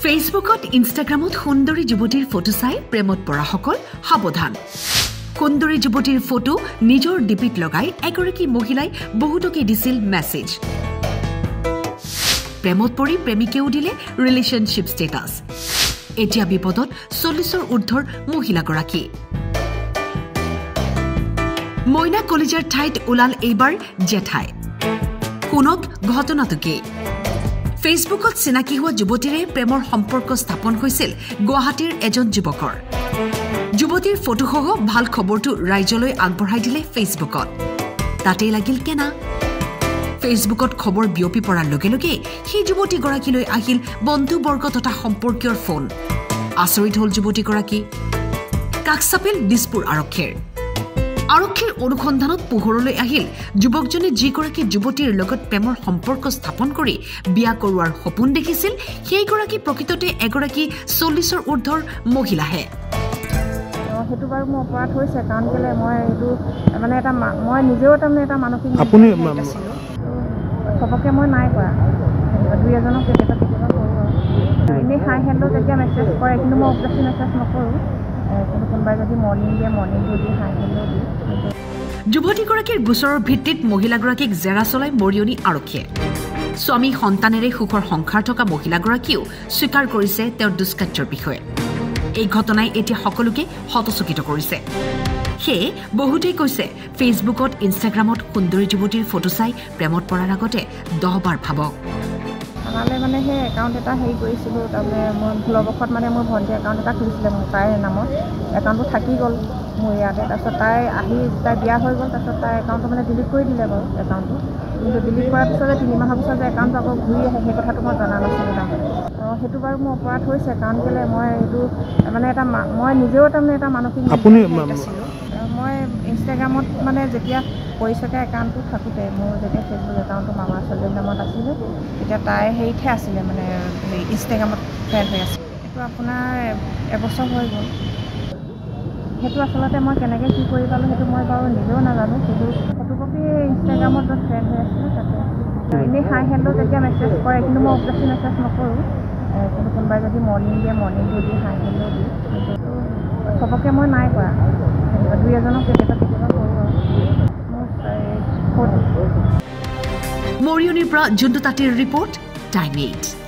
ফেসবুকত ইনষ্টাগ্ৰামত সুন্দৰী যুৱতীৰ ফটো চাই প্ৰেমত পৰা সকল সাৱধান সুন্দৰী যুৱতীৰ ফটো নিজৰ ডিপিত লগাই এগৰাকী মহিলাই বহুতকে দিছিল মেছেজ প্ৰেমত পৰি প্ৰেমিকেও দিলে ৰিলেশনশিপ ষ্টেটাস এতিয়া বিপদত 40ৰ ঊৰ্ধৰ মহিলাগৰাকী মইনা কলেজৰ ঠাইত ওলাল এইবাৰ জেঠাই শুনক ঘটনাটো কি ফেসবুকত চিনাকি হোৱা যুৱতীৰে প্ৰেমৰ সম্পৰ্ক স্থাপন হৈছিল গুৱাহাটীৰ এজন যুৱকৰ যুৱতীৰ ফটোসহ ভাল খবৰটো ৰাইজলৈ আগবঢ়াই দিলে ফেসবুকত তাতেই লাগিল কেনা ফেসবুকত খবৰ বিয়পি পৰাৰ লগে লগে সেই যুৱতীগৰাকীলৈ আহিল বন্ধুবৰ্গ তথা সম্পৰ্কীয়ৰ ফোন আচৰিত হল যুৱতীগৰাকী কাকচাপিল দিছপুৰ আৰক্ষীৰ অনুসন্ধানত পোহৰলৈ আহিল যুৱকজনে যিগৰাকী যুৱতীৰ লগত প্ৰেমৰ সম্পৰ্ক স্থাপন কৰি বিয়া কৰোৱাৰ সপোন দেখিছিল সেইগৰাকী প্ৰকৃততে এগৰাকী 40ৰ ঊৰ্ধৰ মহিলাহে হেতু বাৰু মোৰ অপৰাধ হৈছে কাৰণ কেলে মই এইটো মানে এটা মই নিজেও এটা মানসিক আপুনি সবকে মই নাই কৰা দুই এজনক কেতিয়াবা কৰোঁ এনেই হাই হেল্ল' যেতিয়া মেছেজ কৰে কিন্তু মই অবজাৰ্ভি মেছেজ নকৰোঁ কিন্তু কোনোবাই যদি মৰ্ণিং দিয়ে মৰ্ণিংটো দি হাই হেল্ল' দিয়ে যুৱতীগৰাকীৰ গোচৰৰ ভিত্তিত মহিলাগৰাকীক জেৰা চলাই মৰিয়নি আৰক্ষীয়ে স্বামী সন্তানেৰে সুখৰ সংসাৰ থকা মহিলাগৰাকীও স্বীকাৰ কৰিছে তেওঁৰ দুষ্কাৰ্যৰ বিষয়ে এই ঘটনাই এতিয়া সকলোকে হতচকিত কৰিছে সেয়ে বহুতেই কৈছে ফেসবুকত ইনষ্টাগ্ৰামত সুন্দৰী যুৱতীৰ ফটো চাই প্ৰেমত পৰাৰ আগতে 10 বাৰ ভাবক আমালে মানে সেই একাউণ্ট এটা হেৰি কৰিছিলোঁ তাৰমানে মই ভুলবশত মানে মোৰ ভণ্টি একাউণ্ট এটা খুলিছিলে মোৰ তাইৰ নামত একাউণ্টটো থাকি গ'ল মোৰ ইয়াতে তাৰপিছত তাই বিয়া হৈ গ'ল তাৰপিছত তাই একাউণ্টটো মানে ডিলিট কৰি দিলে বাৰু একাউণ্টটো কিন্তু ডিলিট কৰাৰ পিছতে 3 মাহৰ পিছত যে একাউণ্টটো আকৌ ঘূৰি আহে সেই কথাটো মই জনা নাছিলোঁ তাৰমানে সেইটো বাৰু মোৰ অপৰাধ হৈছে কাৰণ কেলে মই এইটো মানে মই নিজেও তাৰমানে এটা মানসিক আছিলোঁ মই ইনষ্টাগ্ৰামত মানে যেতিয়া পৰিচয়তা একাউণ্টটো থাকোঁতে মোৰ যেতিয়া ফেচবুক একাউণ্টটো মামাৰ ছোৱালীৰ নামত আছিলে তেতিয়া তাই হেৰিতহে আছিলে মানে ইনষ্টাগ্ৰামত ফ্ৰেণ্ড হৈ আছিলে সেইটো আপোনাৰ এবছৰ হৈ গ'ল সেইটো আচলতে মই কেনেকৈ কি কৰি পালোঁ সেইটো মই বাৰু নিজেও নাজানো কিন্তু ফটোকপি ইনষ্টাগ্ৰামত য'ত ফ্ৰেণ্ড হৈ আছিলে তাতে এনেই হাই হেল্ল' যেতিয়া মেছেজ কৰে কিন্তু মই অবজাৰ্ভি মেছেজ নকৰোঁ কিন্তু কোনোবাই যদি মৰ্ণিং দিয়ে মৰ্ণিংটো দি হাই হেল্ল' দি কিন্তু সবকে মই নাই কৰা দুই এজনক কেতিয়াবা কৰোঁ মৰিয়নিৰ পৰা জুন্তু তাঁতীৰ ৰিপৰ্ট টাইম 8